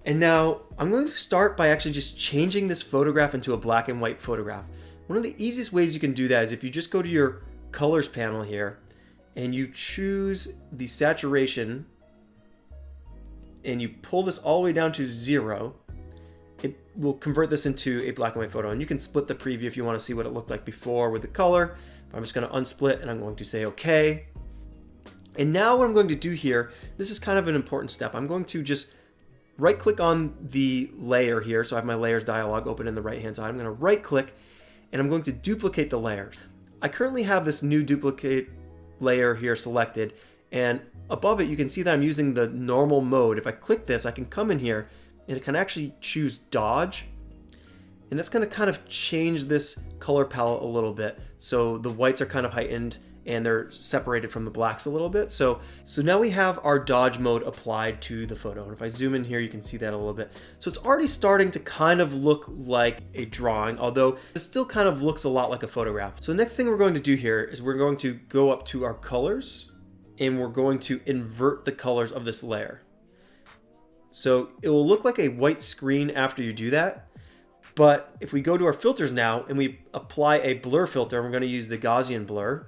And now I'm going to start by actually just changing this photograph into a black and white photograph. One of the easiest ways you can do that is if you just go to your colors panel here and you choose the saturation and you pull this all the way down to 0, it will convert this into a black and white photo. And you can split the preview if you want to see what it looked like before with the color. But I'm just going to unsplit and I'm going to say OK. And now what I'm going to do here, this is kind of an important step. I'm going to just right click on the layer here. So I have my layers dialog open in the right hand side. I'm going to right click and I'm going to duplicate the layers. I currently have this new duplicate layer here selected, and above it you can see that I'm using the normal mode. If I click this, I can come in here and it can actually choose dodge, and that's going to kind of change this color palette a little bit. So the whites are kind of heightened and they're separated from the blacks a little bit. So now we have our dodge mode applied to the photo. And if I zoom in here, you can see that a little bit. So it's already starting to kind of look like a drawing, although it still kind of looks a lot like a photograph. So the next thing we're going to do here is we're going to go up to our colors and we're going to invert the colors of this layer. So it will look like a white screen after you do that. But if we go to our filters now and we apply a blur filter, we're going to use the Gaussian blur.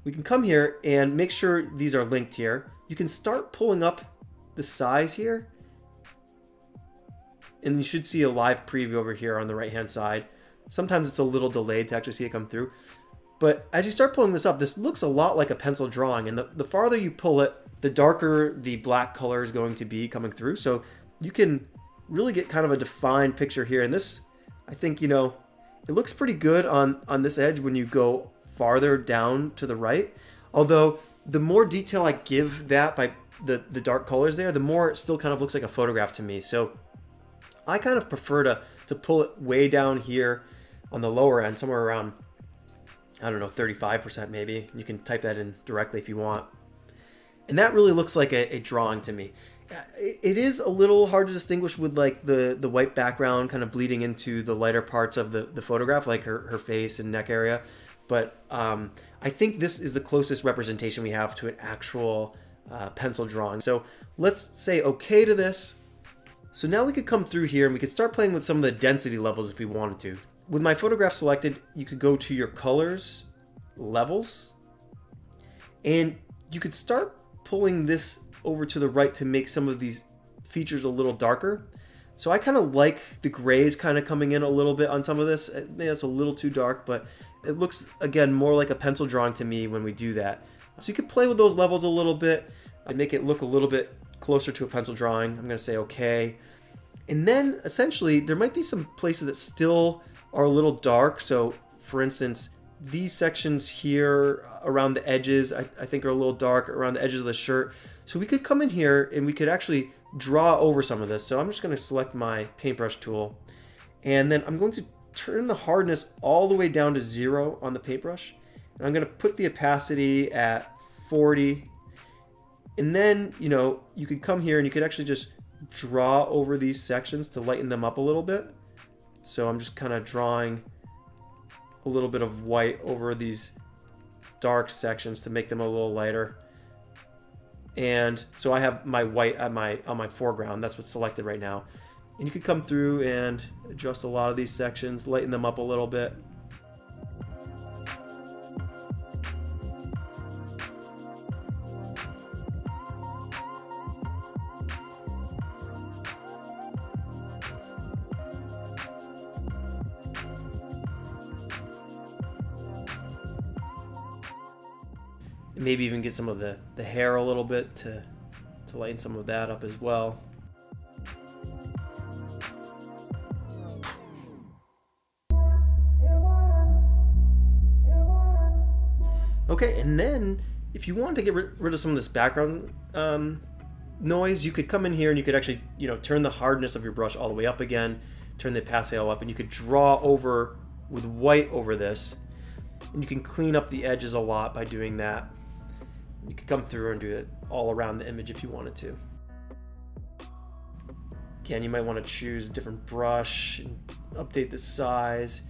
We can come here and make sure these are linked here. You can start pulling up the size here. And you should see a live preview over here on the right hand side. Sometimes it's a little delayed to actually see it come through. But as you start pulling this up, this looks a lot like a pencil drawing. And the farther you pull it, the darker the black color is going to be coming through. So you can really get kind of a defined picture here. And this, I think, it looks pretty good on this edge when you go farther down to the right. Although the more detail I give that by the dark colors there, the more it still kind of looks like a photograph to me. So I kind of prefer to pull it way down here on the lower end, somewhere around, I don't know, 35% maybe. You can type that in directly if you want. And that really looks like a drawing to me. It is a little hard to distinguish with like the white background kind of bleeding into the lighter parts of the photograph, like her face and neck area. But I think this is the closest representation we have to an actual pencil drawing. So let's say OK to this. So now we could come through here and we could start playing with some of the density levels if we wanted to. With my photograph selected, you could go to your colors, levels, and you could start pulling this over to the right to make some of these features a little darker. So I kind of like the grays kind of coming in a little bit on some of this. Maybe that's a little too dark, but it looks, again, more like a pencil drawing to me when we do that. So you could play with those levels a little bit and make it look a little bit closer to a pencil drawing. I'm going to say OK. And then essentially there might be some places that still are a little dark. So for instance, these sections here around the edges, I think are a little dark around the edges of the shirt. So we could come in here and we could actually draw over some of this. So I'm just going to select my paintbrush tool, and then I'm going to turn the hardness all the way down to 0 on the paintbrush. And I'm going to put the opacity at 40. And then, you could come here and you could actually just draw over these sections to lighten them up a little bit. So I'm just kind of drawing a little bit of white over these dark sections to make them a little lighter. And so I have my white on my foreground. That's what's selected right now. And you can come through and adjust a lot of these sections, lighten them up a little bit. And maybe even get some of the hair a little bit to lighten some of that up as well. Okay, and then if you want to get rid of some of this background noise, you could come in here and you could actually, turn the hardness of your brush all the way up again, turn the opacity all up, and you could draw over with white over this, and you can clean up the edges a lot by doing that. You could come through and do it all around the image if you wanted to. Again, you might want to choose a different brush and update the size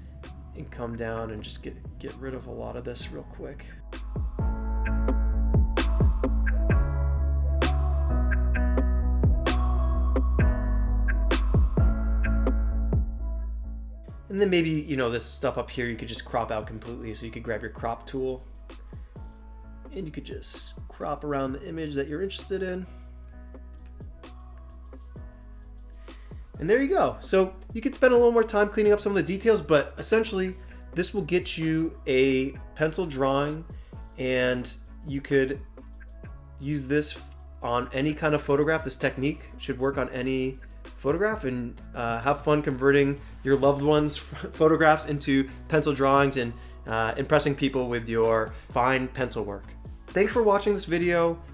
and come down and just get rid of a lot of this real quick. And then maybe, you know, this stuff up here you could just crop out completely. So you could grab your crop tool and you could just crop around the image that you're interested in. And there you go. So you could spend a little more time cleaning up some of the details, but essentially this will get you a pencil drawing, and you could use this on any kind of photograph. This technique should work on any photograph, and have fun converting your loved ones' photographs into pencil drawings and impressing people with your fine pencil work. Thanks for watching this video.